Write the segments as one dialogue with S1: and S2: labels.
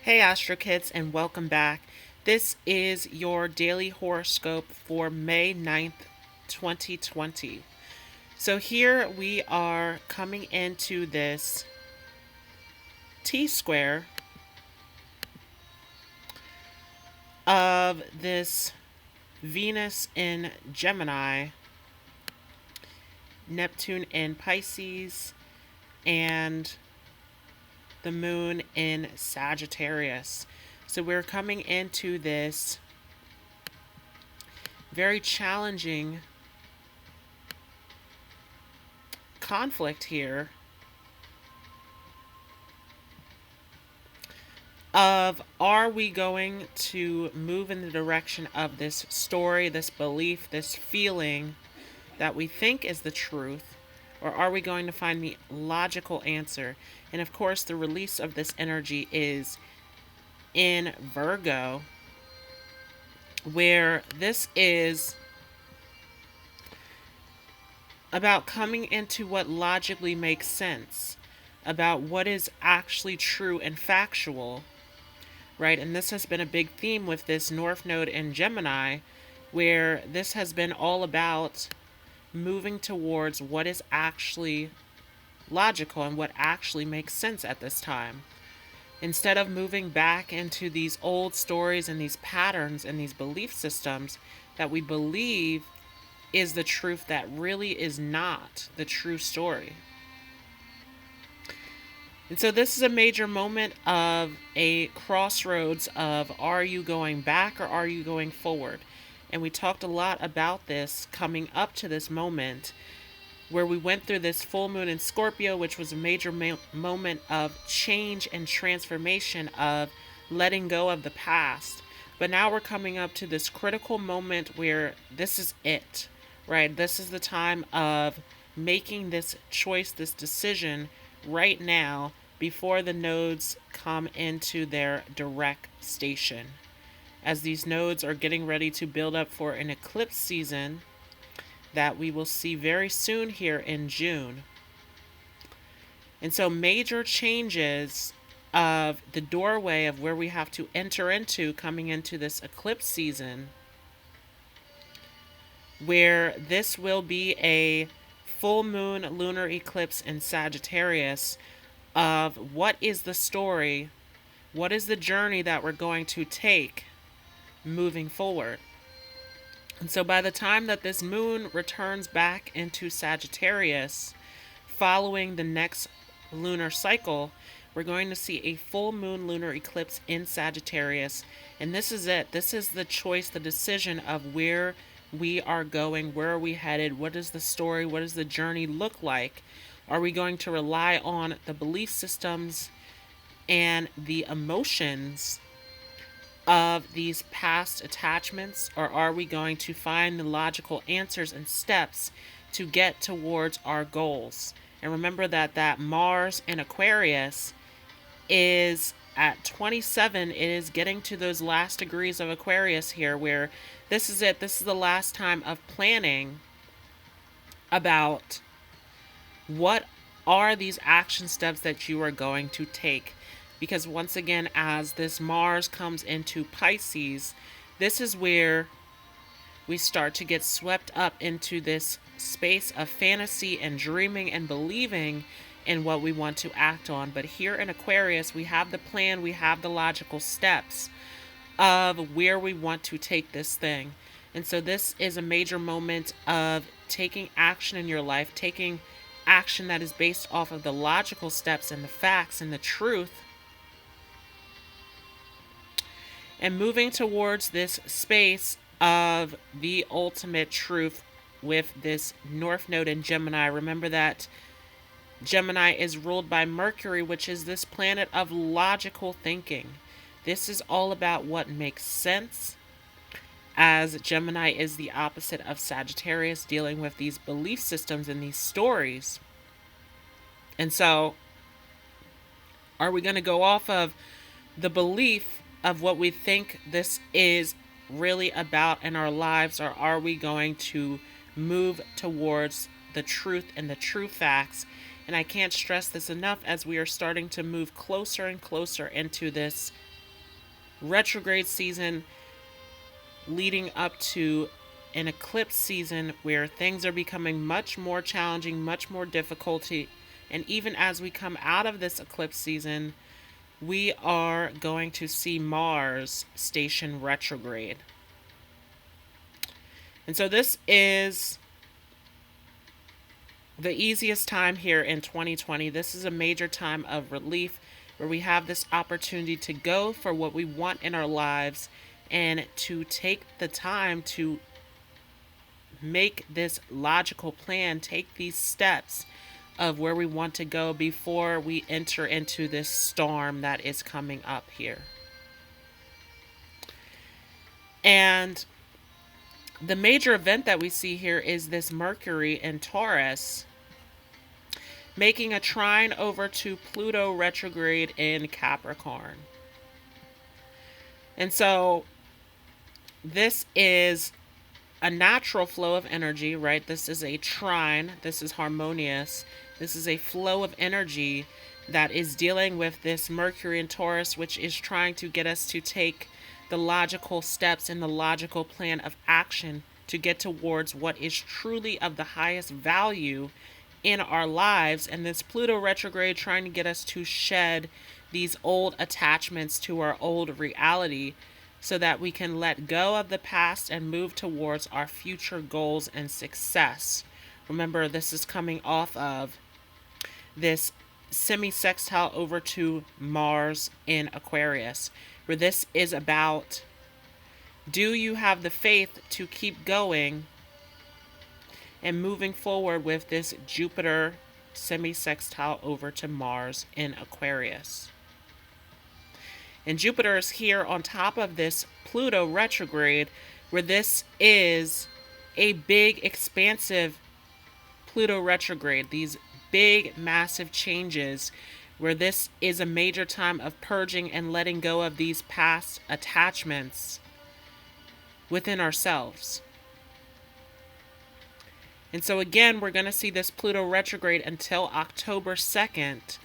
S1: Hey Astro Kids, and welcome back. This is your daily horoscope for May 9th, 2020. So here we are coming into this T-square of this Venus in Gemini, Neptune in Pisces, and the moon in Sagittarius. So we're coming into this very challenging conflict here of, are we going to move in the direction of this story, this belief, this feeling that we think is the truth, or are we going to find the logical answer? And of course, the release of this energy is in Virgo, where this is about coming into what logically makes sense, about what is actually true and factual, right? And this has been a big theme with this North Node in Gemini, where this has been all about moving towards what is actually logical and what actually makes sense at this time. Instead of moving back into these old stories and these patterns and these belief systems that we believe is the truth that really is not the true story. And so this is a major moment of a crossroads of, are you going back or are you going forward? And we talked a lot about this coming up to this moment, where we went through this full moon in Scorpio, which was a major moment of change and transformation, of letting go of the past. But now we're coming up to this critical moment where this is it, right? This is the time of making this choice, this decision right now, before the nodes come into their direct station. As these nodes are getting ready to build up for an eclipse season that we will see very soon here in June. And so major changes of the doorway of where we have to enter into coming into this eclipse season, where this will be a full moon lunar eclipse in Sagittarius, of what is the story, what is the journey that we're going to take moving forward. And so by the time that this moon returns back into Sagittarius, following the next lunar cycle, we're going to see a full moon lunar eclipse in Sagittarius. And this is it. This is the choice, the decision of where we are going, where are we headed, what is the story, what does the journey look like? Are we going to rely on the belief systems and the emotions of these past attachments, or are we going to find the logical answers and steps to get towards our goals? And remember that Mars in Aquarius is at 27. It is getting to those last degrees of Aquarius here, where this is it. This is the last time of planning about what are these action steps that you are going to take. Because once again, as this Mars comes into Pisces, this is where we start to get swept up into this space of fantasy and dreaming and believing in what we want to act on. But here in Aquarius, we have the plan, we have the logical steps of where we want to take this thing. And so this is a major moment of taking action in your life, taking action that is based off of the logical steps and the facts and the truth, and moving towards this space of the ultimate truth with this North Node in Gemini. Remember that Gemini is ruled by Mercury, which is this planet of logical thinking. This is all about what makes sense, as Gemini is the opposite of Sagittarius, dealing with these belief systems and these stories. And so, are we going to go off of the belief of what we think this is really about in our lives, or are we going to move towards the truth and the true facts? And I can't stress this enough, as we are starting to move closer and closer into this retrograde season leading up to an eclipse season where things are becoming much more challenging, much more difficulty. And even as we come out of this eclipse season, we are going to see Mars station retrograde. And so this is the easiest time here in 2020. This is a major time of relief where we have this opportunity to go for what we want in our lives and to take the time to make this logical plan, take these steps of where we want to go before we enter into this storm that is coming up here. And the major event that we see here is this Mercury in Taurus making a trine over to Pluto retrograde in Capricorn. And so this is a natural flow of energy, right? This is a trine. This is harmonious. This is a flow of energy that is dealing with this Mercury in Taurus, which is trying to get us to take the logical steps and the logical plan of action to get towards what is truly of the highest value in our lives. And this Pluto retrograde trying to get us to shed these old attachments to our old reality so that we can let go of the past and move towards our future goals and success. Remember, this is coming off of this semi-sextile over to Mars in Aquarius, where this is about, do you have the faith to keep going and moving forward with this Jupiter semi-sextile over to Mars in Aquarius? And Jupiter is here on top of this Pluto retrograde, where this is a big, expansive Pluto retrograde. These big, massive changes, where this is a major time of purging and letting go of these past attachments within ourselves. And so again, we're going to see this Pluto retrograde until October 2nd.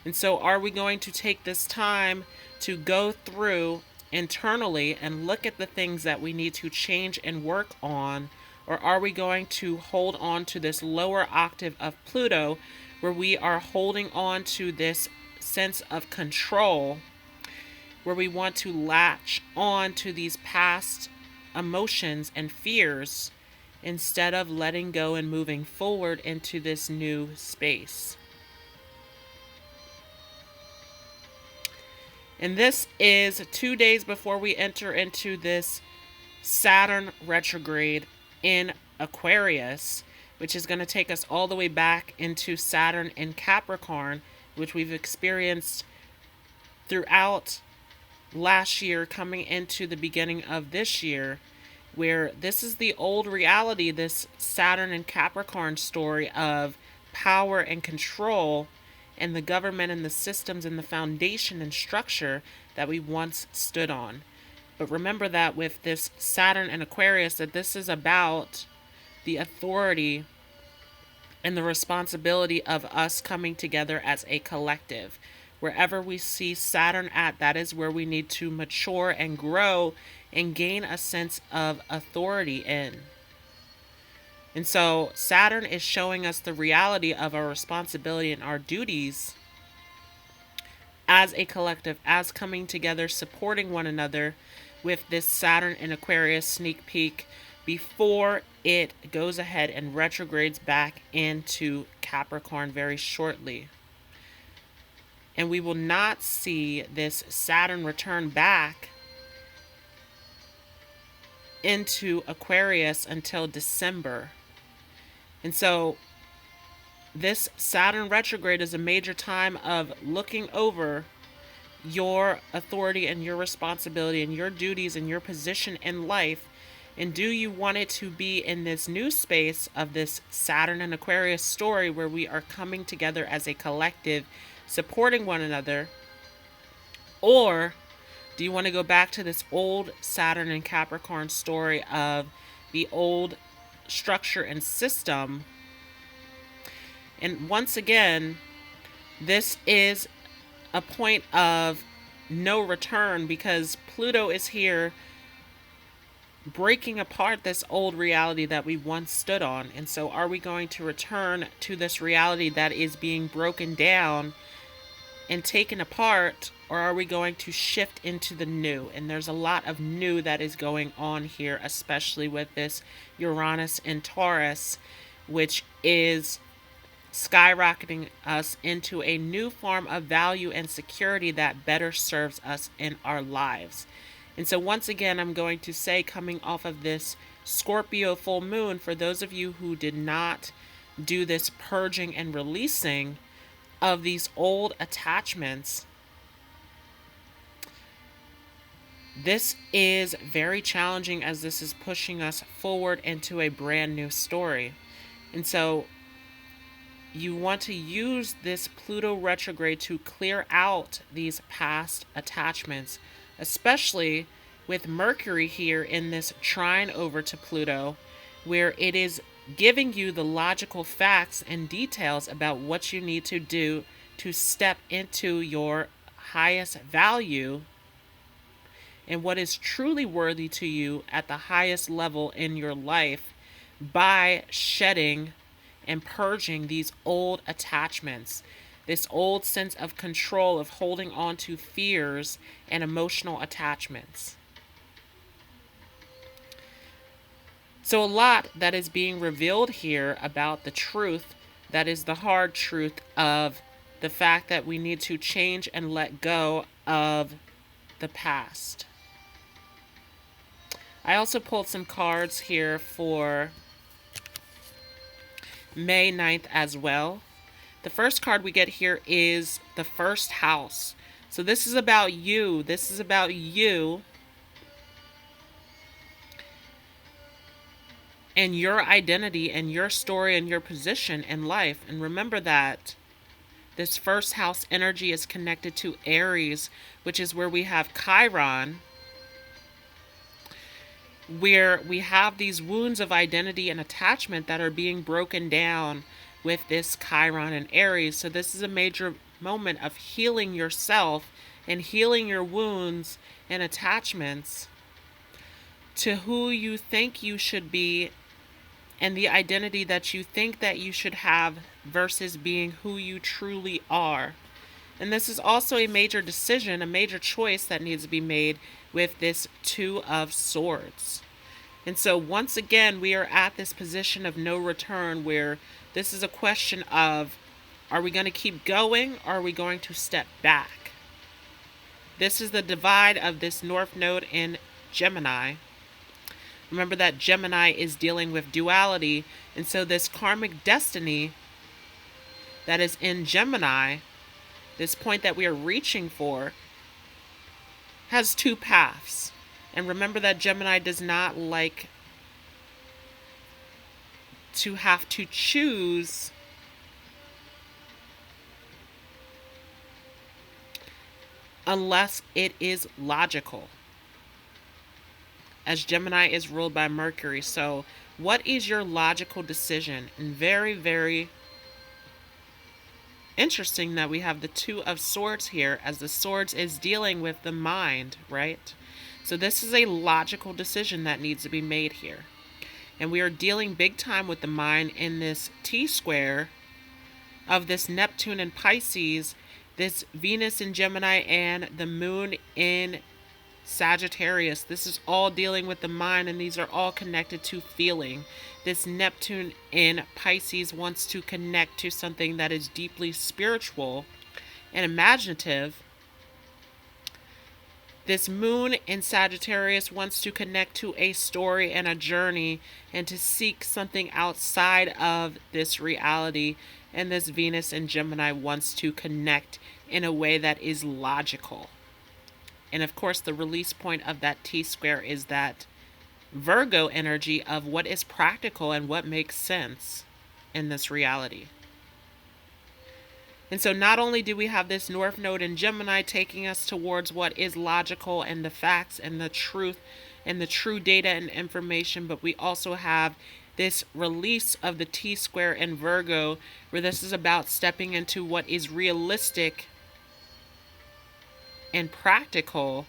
S1: And so are we going to take this time to go through internally and look at the things that we need to change and work on? Or are we going to hold on to this lower octave of Pluto, where we are holding on to this sense of control, where we want to latch on to these past emotions and fears instead of letting go and moving forward into this new space? And this is 2 days before we enter into this Saturn retrograde in Aquarius, which is going to take us all the way back into Saturn in Capricorn, which we've experienced throughout last year coming into the beginning of this year, where this is the old reality, this Saturn and Capricorn story of power and control and the government and the systems and the foundation and structure that we once stood on. But remember that with this Saturn and Aquarius, that this is about the authority and the responsibility of us coming together as a collective. Wherever we see Saturn at, that is where we need to mature and grow and gain a sense of authority in. And so Saturn is showing us the reality of our responsibility and our duties as a collective, as coming together, supporting one another, with this Saturn in Aquarius sneak peek before it goes ahead and retrogrades back into Capricorn very shortly. And we will not see this Saturn return back into Aquarius until December. And so this Saturn retrograde is a major time of looking over your authority and your responsibility and your duties and your position in life. And do you want it to be in this new space of this Saturn and Aquarius story, where we are coming together as a collective, supporting one another? Or do you want to go back to this old Saturn and Capricorn story of the old structure and system? And once again, this is a point of no return, because Pluto is here breaking apart this old reality that we once stood on. And so are we going to return to this reality that is being broken down and taken apart, or are we going to shift into the new? And there's a lot of new that is going on here, especially with this Uranus in Taurus, which is skyrocketing us into a new form of value and security that better serves us in our lives. And so once again, I'm going to say, coming off of this Scorpio full moon, for those of you who did not do this purging and releasing of these old attachments, this is very challenging, as this is pushing us forward into a brand new story. And so you want to use this Pluto retrograde to clear out these past attachments, especially with Mercury here in this trine over to Pluto, where it is giving you the logical facts and details about what you need to do to step into your highest value and what is truly worthy to you at the highest level in your life, by shedding and purging these old attachments, this old sense of control of holding on to fears and emotional attachments. So a lot that is being revealed here about the truth, that is the hard truth of the fact that we need to change and let go of the past. I also pulled some cards here for May 9th as well. The first card we get here is the first house. So this is about you. This is about you and your identity and your story and your position in life. And remember that this first house energy is connected to Aries, which is where we have Chiron, where we have these wounds of identity and attachment that are being broken down with this Chiron and Aries. So this is a major moment of healing yourself and healing your wounds and attachments to who you think you should be and the identity that you think that you should have versus being who you truly are. And this is also a major decision, a major choice that needs to be made with this Two of Swords. And so once again, we are at this position of no return, where this is a question of, are we going to keep going, or are we going to step back? This is the divide of this North Node in Gemini. Remember that Gemini is dealing with duality, and so this karmic destiny that is in Gemini, this point that we are reaching for, has two paths. And remember that Gemini does not like to have to choose unless it is logical, as Gemini is ruled by Mercury. So what is your logical decision? And very, very interesting that we have the Two of Swords here, as the swords is dealing with the mind, right? So this is a logical decision that needs to be made here. And we are dealing big time with the mind in this T-square of this Neptune in Pisces, this Venus in Gemini, and the moon in Sagittarius. This is all dealing with the mind, and these are all connected to feeling. This Neptune in Pisces wants to connect to something that is deeply spiritual and imaginative. This moon in Sagittarius wants to connect to a story and a journey, and to seek something outside of this reality. And this Venus in Gemini wants to connect in a way that is logical. And of course, the release point of that T-square is that Virgo energy of what is practical and what makes sense in this reality. And so not only do we have this North Node in Gemini taking us towards what is logical and the facts and the truth and the true data and information, but we also have this release of the T-square in Virgo, where this is about stepping into what is realistic and practical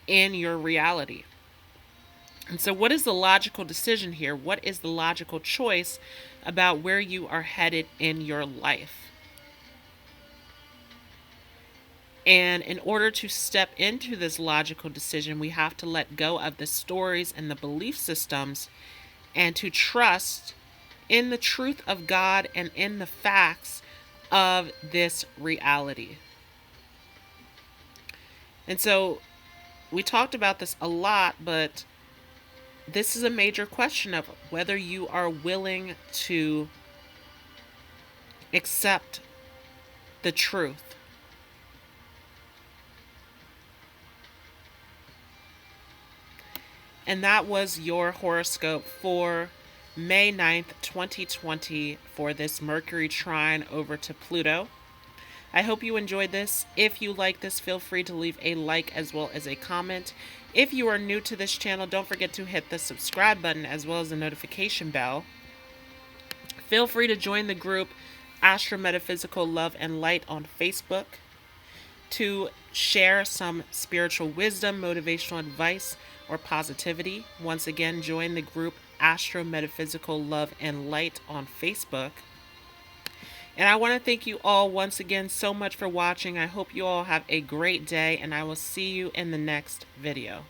S1: in your reality. And so, what is the logical decision here? What is the logical choice about where you are headed in your life? And in order to step into this logical decision, we have to let go of the stories and the belief systems and to trust in the truth of God and in the facts of this reality. And so we talked about this a lot, but this is a major question of whether you are willing to accept the truth. And that was your horoscope for May 9th, 2020 for this Mercury trine over to Pluto. I hope you enjoyed this. If you like this, feel free to leave a like as well as a comment. If you are new to this channel, don't forget to hit the subscribe button as well as the notification bell. Feel free to join the group Astro Metaphysical Love and Light on Facebook to share some spiritual wisdom, motivational advice, or positivity. Once again, join the group Astro Metaphysical Love and Light on Facebook. And I want to thank you all once again so much for watching. I hope you all have a great day, and I will see you in the next video.